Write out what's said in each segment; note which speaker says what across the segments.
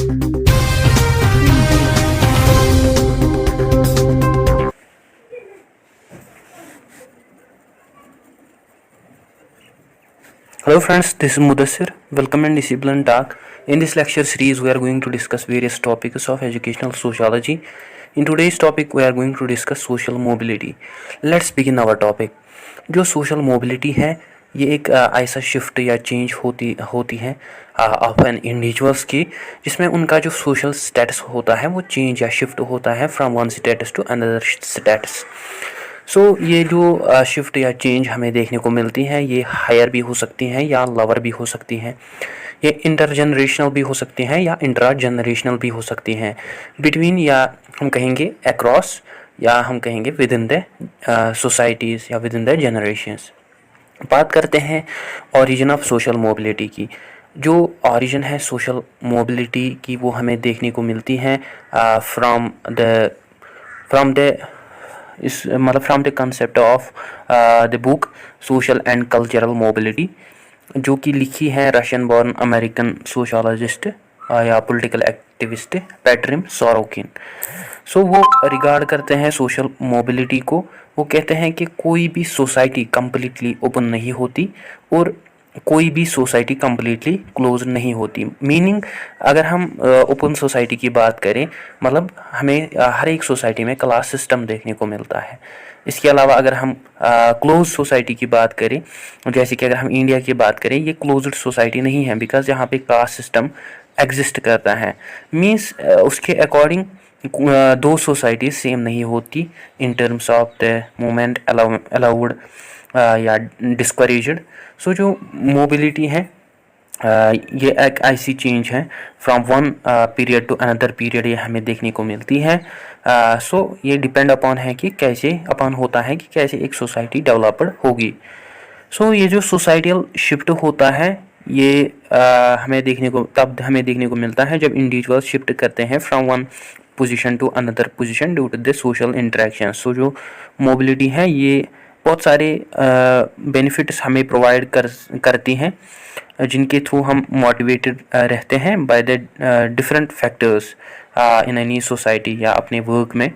Speaker 1: Hello friends, this is Mudassir. Welcome in Discipline Talk. In this lecture series, we are going to discuss various topics of educational sociology. In today's topic, we are going to discuss social mobility. Let's begin our topic. जो social mobility है, ये एक ऐसा shift या change होती है of N individuals की, जिसमें उनका जो सोशल स्टेटस होता है वो चेंज या शिफ्ट होता है from one status to another status. ये जो शिफ्ट या चेंज हमें देखने को मिलती है, ये हायर भी हो सकती हैं या लोअर भी हो सकती हैं. ये इंटरजनरेशनल भी हो सकती हैं या इंट्रा जनरेशनल भी हो सकती हैं. बिटवीन, या हम कहेंगे अक्रॉस, या हम कहेंगे विद इन द सोसाइटीज़ या विद इन द जनरेशंस. बात करते हैं ओरिजिन ऑफ सोशल मोबिलिटी की. जो ओरिजिन है सोशल मोबिलिटी की वो हमें देखने को मिलती है from the concept of the book social and cultural mobility, जो कि लिखी है रशियन बॉर्न अमेरिकन सोशोलॉजिस्ट या पॉलिटिकल एक्टिविस्ट पेट्रिम सोरोकिन. वो रिगार्ड करते हैं सोशल मोबिलिटी को. वो कहते हैं कि कोई भी सोसाइटी कम्प्लीटली ओपन नहीं होती और कोई भी सोसाइटी कम्प्लीटली क्लोज नहीं होती. मीनिंग, अगर हम ओपन सोसाइटी की बात करें, मतलब हमें हर एक सोसाइटी में क्लास सिस्टम देखने को मिलता है. इसके अलावा अगर हम क्लोज सोसाइटी की बात करें, जैसे कि अगर हम इंडिया की बात करें, ये क्लोज्ड सोसाइटी नहीं है, बिकॉज यहाँ पे कास्ट सिस्टम एग्जिस्ट करता है. मीन्स उसके अकॉर्डिंग दो सोसाइटी सेम नहीं होती in terms of the movement allowed या डिस्करेज्ड. जो मोबिलिटी है ये एक ऐसी चेंज है from one period to another period, ये हमें देखने को मिलती है. ये डिपेंड अपॉन है कि कैसे एक सोसाइटी डेवलप्ड होगी. ये जो सोसाइटल शिफ्ट होता है ये हमें देखने को मिलता है जब इंडिविजुअल शिफ्ट करते हैं from one position to another position due to the social interaction. जो मोबिलिटी है ये बहुत सारे बेनिफिट्स हमें प्रोवाइड करती हैं, जिनके थ्रू हम मोटिवेटेड रहते हैं by the different factors in any society या अपने वर्क में,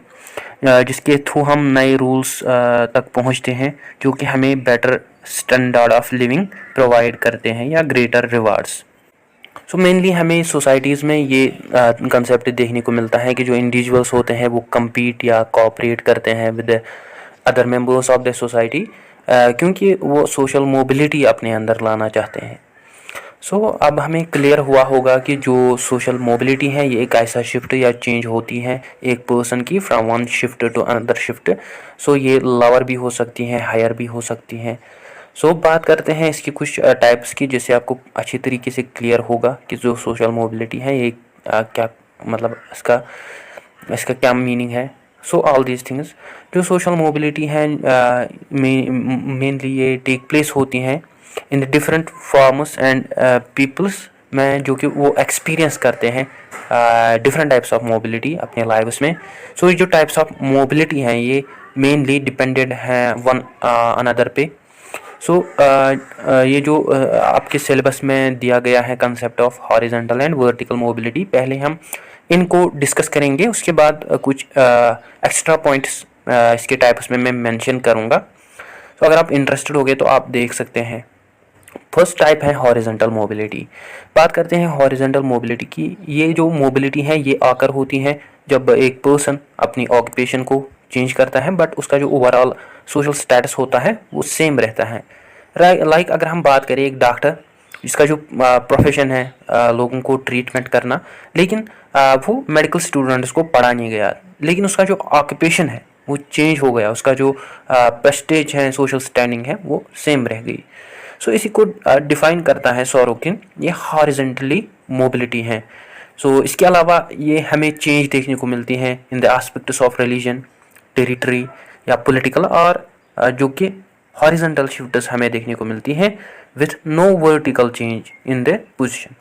Speaker 1: जिसके थ्रू हम नए रूल्स तक पहुंचते हैं जो कि हमें better standard of living provide करते हैं या ग्रेटर रिवार्ड्स. मेनली हमें सोसाइटीज़ में ये कंसेप्ट देखने को मिलता है कि जो इंडिविजुअल्स होते हैं वो कम्पीट या कोऑपरेट करते हैं with other members of the society, क्योंकि वो सोशल मोबिलिटी अपने अंदर लाना चाहते हैं. अब हमें क्लियर हुआ होगा कि जो सोशल मोबिलिटी है ये एक ऐसा शिफ्ट या चेंज होती है एक पर्सन की from one shift to another shift. ये लोअर भी हो सकती हैं, हायर भी हो सकती हैं. बात करते हैं इसकी कुछ टाइप्स की, जिससे आपको अच्छी तरीके से क्लियर होगा कि जो सोशल मोबिलिटी है ये क्या, मतलब इसका क्या मीनिंग है. ऑल दीज थिंग्स, जो सोशल मोबिलिटी है मेनली ये टेक प्लेस होती हैं in the different forms and peoples में, जो कि वो एक्सपीरियंस करते हैं डिफरेंट टाइप्स ऑफ मोबिलिटी अपने लाइफ्स में. ये जो टाइप्स ऑफ मोबिलिटी हैं ये मेनली डिपेंडेड हैं वन अनदर पे. ये जो आपके सिलेबस में दिया गया है concept of horizontal and vertical mobility, पहले हम इनको डिस्कस करेंगे, उसके बाद कुछ एक्स्ट्रा पॉइंट्स इसके टाइप्स में मैं मेंशन करूँगा. अगर आप इंटरेस्टेड हो गए तो आप देख सकते हैं. फर्स्ट टाइप है हॉरिजॉन्टल मोबिलिटी. बात करते हैं हॉरिजॉन्टल मोबिलिटी की. ये जो मोबिलिटी है ये आकर होती है जब एक पर्सन अपनी ऑक्यूपेशन को चेंज करता है, बट उसका जो ओवरऑल सोशल स्टेटस होता है वो सेम रहता है. लाइक अगर हम बात करें एक डॉक्टर जिसका जो प्रोफेशन है लोगों को ट्रीटमेंट करना, लेकिन वो मेडिकल स्टूडेंट्स को पढ़ाने गया, लेकिन उसका जो ऑक्यूपेशन है वो चेंज हो गया, उसका जो प्रेस्टीज है, सोशल स्टैंडिंग है, वो सेम रह गई. इसी को डिफाइन करता है सोरोकिन. ये हॉरिजॉन्टली मोबिलिटी है. इसके अलावा ये हमें चेंज देखने को मिलती है in the aspects of religion, territory या पॉलिटिकल, और जो कि हॉरिजॉन्टल शिफ्ट्स हमें देखने को मिलती हैं with no vertical change in the position.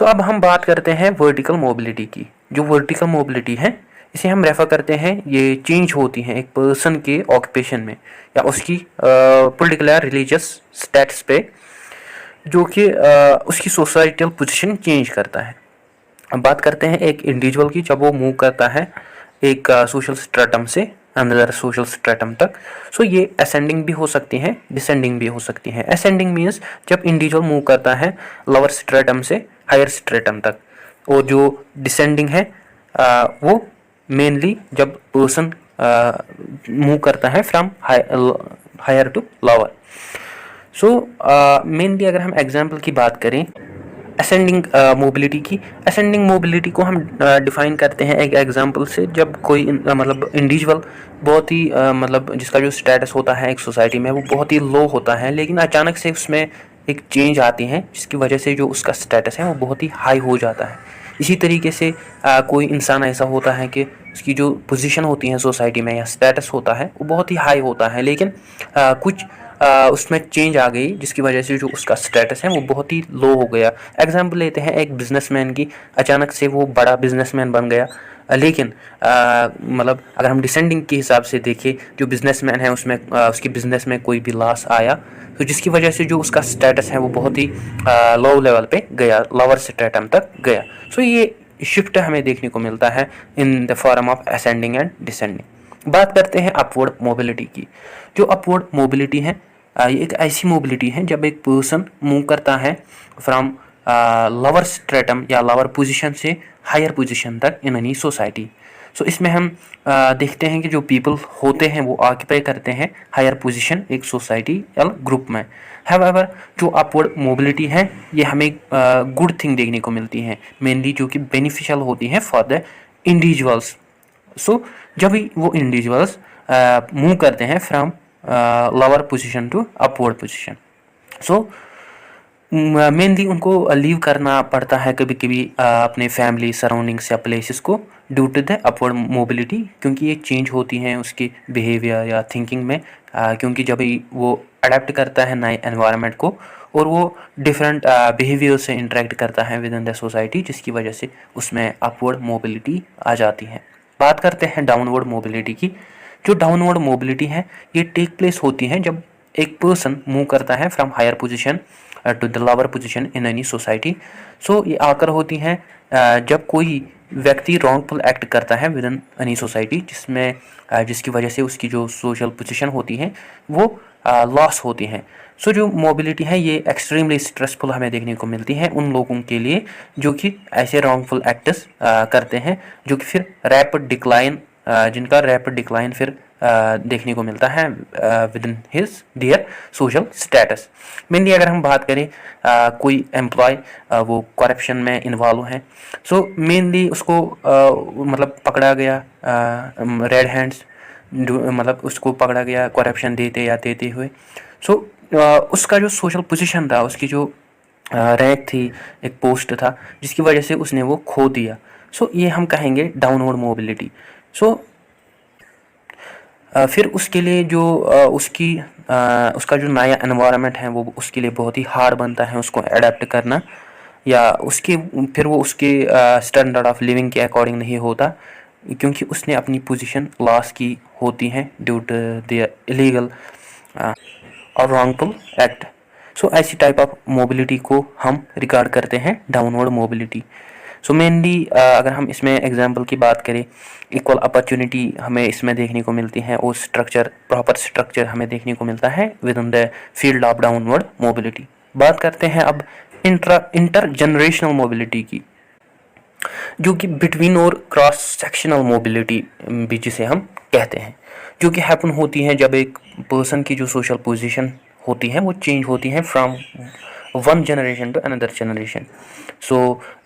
Speaker 1: अब हम बात करते हैं वर्टिकल मोबिलिटी की. जो वर्टिकल मोबिलिटी है इसे हम रेफर करते हैं, ये चेंज होती हैं एक पर्सन के ऑक्यूपेशन में या उसकी पॉलिटिकल या रिलीजियस स्टेटस पे, जो कि उसकी सोसाइटल पोजीशन चेंज करता है. अब बात करते हैं एक इंडिविजुअल की, जब वो मूव करता है एक सोशल स्ट्रेटम से अनदर सोशल स्ट्रेटम तक। सो ये असेंडिंग भी हो सकती हैं, डिसेंडिंग भी हो सकती हैं। असेंडिंग मीन्स जब इंडिविजुअल मूव करता है लोअर स्ट्रेटम से हायर स्ट्रेटम तक, और जो डिसेंडिंग है वो मेनली जब पर्सन मूव करता है from higher to lower. So mainly अगर हम एग्जाम्पल की बात करें असेंडिंग मोबिलिटी की, असेंडिंग मोबिलिटी को हम डिफाइन करते हैं एक एग्जांपल से। जब कोई मतलब इंडिविजुअल बहुत ही मतलब जिसका जो स्टेटस होता है एक सोसाइटी में वो बहुत ही लो होता है, लेकिन अचानक से उसमें एक चेंज आती है जिसकी वजह से जो उसका स्टेटस है वो बहुत ही हाई हो जाता है। इसी तरीके से कोई इंसान ऐसा होता है कि उसकी जो पोजीशन होती है सोसाइटी में या स्टेटस होता है वो बहुत ही हाई होता है, लेकिन कुछ उसमें चेंज आ गई जिसकी वजह से जो उसका स्टेटस है वो बहुत ही लो हो गया। एग्जाम्पल लेते हैं एक बिजनेसमैन की, अचानक से वो बड़ा बिजनेसमैन बन गया, लेकिन मतलब अगर हम डिसेंडिंग के हिसाब से देखें, जो बिजनेसमैन है उसमें उसकी बिजनेस में कोई भी लॉस आया तो जिसकी वजह से जो उसका स्टेटस है वो बहुत ही लो लेवल पे गया, लोअर स्ट्रेटम तक गया। सो ये शिफ्ट हमें देखने को मिलता है in the form of ascending and descending. बात करते हैं अपवर्ड मोबिलिटी की। जो अपवर्ड मोबिलिटी है ये एक ऐसी मोबिलिटी है जब एक पर्सन मूव करता है फ्रॉम लोअर स्ट्रेटम या लोअर पोजीशन से हायर पोजीशन तक इन एनी सोसाइटी। सो इसमें हम देखते हैं कि जो पीपल होते हैं वो ऑक्यूपाई करते हैं हायर पोजीशन एक सोसाइटी या ग्रुप में। हाउएवर जो अपवर्ड मोबिलिटी है ये हमें गुड थिंग देखने को मिलती है, मेनली जो कि बेनिफिशियल होती है फॉर द इंडिविजुअल्स। सो जब वो इंडिविजुअल्स मूव करते हैं from lower position to upward position, so mainly उनको लीव करना पड़ता है कभी कभी अपने फैमिली सराउंडिंग्स या प्लेसेस को due to the upward mobility, क्योंकि ये चेंज होती हैं उसकी बिहेवियर या थिंकिंग में, क्योंकि जब वो अडेप्ट करता है नए एनवायरनमेंट को और वो डिफरेंट बिहेवियर से इंटरेक्ट करता है विद इन द सोसाइटी, जिसकी वजह से उसमें अपवर्ड मोबिलिटी आ जाती है। बात करते हैं डाउनवर्ड मोबिलिटी की। जो डाउनवर्ड मोबिलिटी है ये टेक प्लेस होती है जब एक पर्सन मूव करता है from higher position to the lower position in any society. So ये आकर होती हैं जब कोई व्यक्ति रॉन्गफुल एक्ट करता है विद इन एनी सोसाइटी, जिसमें जिसकी वजह से उसकी जो सोशल पोजीशन होती है वो लॉस होती हैं। सो जो मोबिलिटी है ये एक्सट्रीमली स्ट्रेसफुल हमें देखने को मिलती है उन लोगों के लिए जो कि ऐसे रॉन्गफुल एक्ट्स करते हैं, जो कि फिर रैपिड डिक्लाइन जिनका रैपिड डिक्लाइन फिर देखने को मिलता है within his their social status. Mainly अगर हम बात करें कोई एम्प्लॉय वो करप्शन में इन्वॉल्व है, सो मेनली उसको मतलब पकड़ा गया रेड हैंड्स, मतलब उसको पकड़ा गया करप्शन देते या देते हुए। सो उसका जो सोशल पोजीशन था, उसकी जो रैंक थी, एक पोस्ट था जिसकी वजह से उसने वो खो दिया। सो ये हम कहेंगे डाउनवर्ड मोबिलिटी। सो फिर उसके लिए जो उसका जो नया एनवायरनमेंट है वो उसके लिए बहुत ही हार्ड बनता है उसको अडेप्ट करना, या फिर वो उसके स्टैंडर्ड ऑफ लिविंग के अकॉर्डिंग नहीं होता, क्योंकि उसने अपनी पोजीशन लॉस की होती है ड्यू टू द इलीगल और रॉन्गफुल एक्ट। सो ऐसी टाइप ऑफ मोबिलिटी को हम रिगार्ड करते हैं डाउनवर्ड मोबिलिटी। सो मेनली अगर हम इसमें एग्जांपल की बात करें, इक्वल अपॉर्चुनिटी हमें इसमें देखने को मिलती है और स्ट्रक्चर, प्रॉपर स्ट्रक्चर हमें देखने को मिलता है with in the field of downward mobility. बात करते हैं अब इंटर जनरेशनल मोबिलिटी की, जो कि बिटवीन और क्रॉस सेक्शनल मोबिलिटी भी जिसे हम कहते हैं, जो कि हैपन होती है जब एक पर्सन की जो सोशल पोजीशन होती है वो चेंज होती है from one generation to another generation. So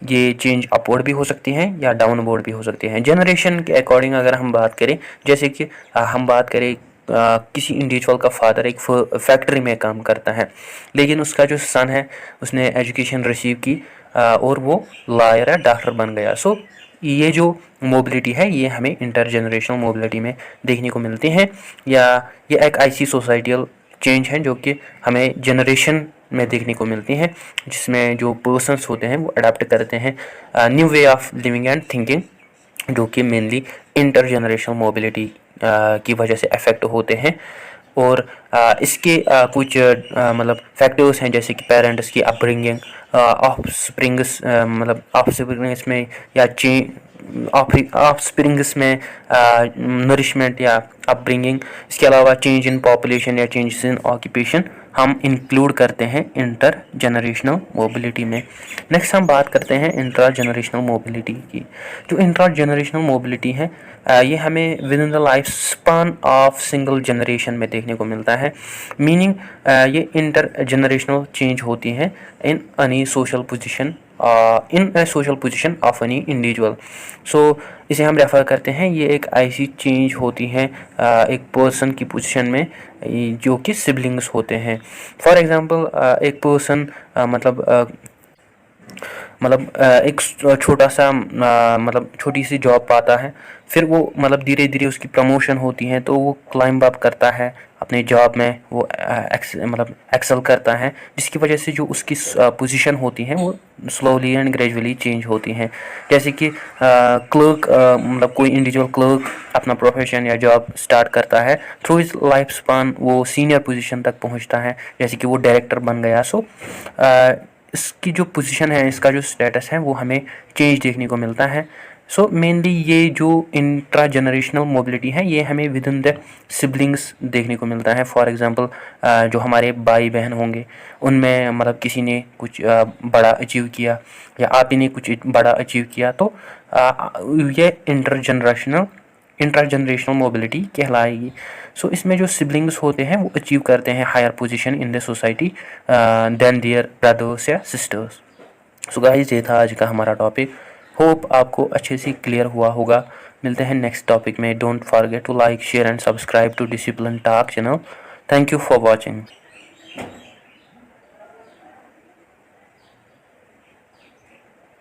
Speaker 1: ये चेंज अपवर्ड भी हो सकती हैं या डाउनवर्ड भी हो सकती हैं जनरेशन के अकॉर्डिंग। अगर हम बात करें, जैसे कि हम बात करें किसी इंडिविजुअल का फादर एक फैक्ट्री में काम करता है, लेकिन उसका जो सन है उसने एजुकेशन रिसीव की और वो लॉयर या डॉक्टर बन गया। सो ये जो मोबिलिटी है ये हमें इंटर जनरेशनल मोबिलिटी में देखने को मिलती है, या ये एक ऐसी सोसाइटियल चेंज है जो कि हमें जनरेशन में देखने को मिलती हैं, जिसमें जो पर्सन्स होते हैं वो अडेप्ट करते हैं new way of living and thinking, जो कि मेनली इंटर जनरेशनल मोबिलिटी की वजह से अफेक्ट होते हैं। और इसके कुछ मतलब फैक्टर्स हैं, जैसे कि पेरेंट्स की अपब्रिंगिंग, ऑफस्प्रिंग्स में या ऑफस्प्रिंग्स में नरिशमेंट या अपब्रिंगिंग। इसके अलावा चेंज इन पॉपुलेशन या चेंजेस इन ऑक्यूपेशन हम इंक्लूड करते हैं इंटर जनरेशनल मोबिलिटी में। नेक्स्ट हम बात करते हैं इंट्रा जनरेशनल मोबिलिटी की। जो इंट्रा जनरेशनल मोबिलिटी है ये हमें with in the life span of single generation में देखने को मिलता है। मीनिंग ये इंटर जनरेशनल चेंज होती है in any social position of any individual. So इसे हम रेफ़र करते हैं, ये एक ऐसी चेंज होती है एक पर्सन की पोजीशन में जो कि सिबलिंग्स होते हैं। फॉर एग्ज़ाम्पल एक पर्सन एक छोटा सा छोटी सी जॉब पाता है, फिर वो धीरे धीरे उसकी प्रमोशन होती है, तो वो क्लाइंब अप करता है अपने जॉब में, वो एक्सेल करता है, जिसकी वजह से जो उसकी पोजीशन होती है वो स्लोली एंड ग्रेजुअली चेंज होती हैं। जैसे कि क्लर्क कोई इंडिविजुअल क्लर्क अपना प्रोफेशन या जॉब स्टार्ट करता है, थ्रू हिज लाइफ स्पान वो सीनियर पोजीशन तक पहुंचता है, जैसे कि वो डायरेक्टर बन गया। सो इसकी जो पोजीशन है, इसका जो स्टेटस है, वो हमें चेंज देखने को मिलता है। सो मेनली ये जो इंट्रा जनरेशनल मोबिलिटी है, ये हमें विद इन द सिबलिंग्स देखने को मिलता है। फॉर एग्जांपल जो हमारे भाई बहन होंगे, उनमें किसी ने कुछ बड़ा अचीव किया या आप ही ने कुछ बड़ा अचीव किया, तो ये इंट्रा जनरेशनल मोबिलिटी कहलाएगी। सो इसमें जो सिबलिंग्स होते हैं वो अचीव करते हैं higher position in the society then their brothers या सिस्टर्स। सो गाइस, ये था आज का हमारा टॉपिक। होप आपको अच्छे से क्लियर हुआ होगा। मिलते हैं नेक्स्ट टॉपिक में। Don't forget to like, share and subscribe to discipline talk channel. Thank you for watching.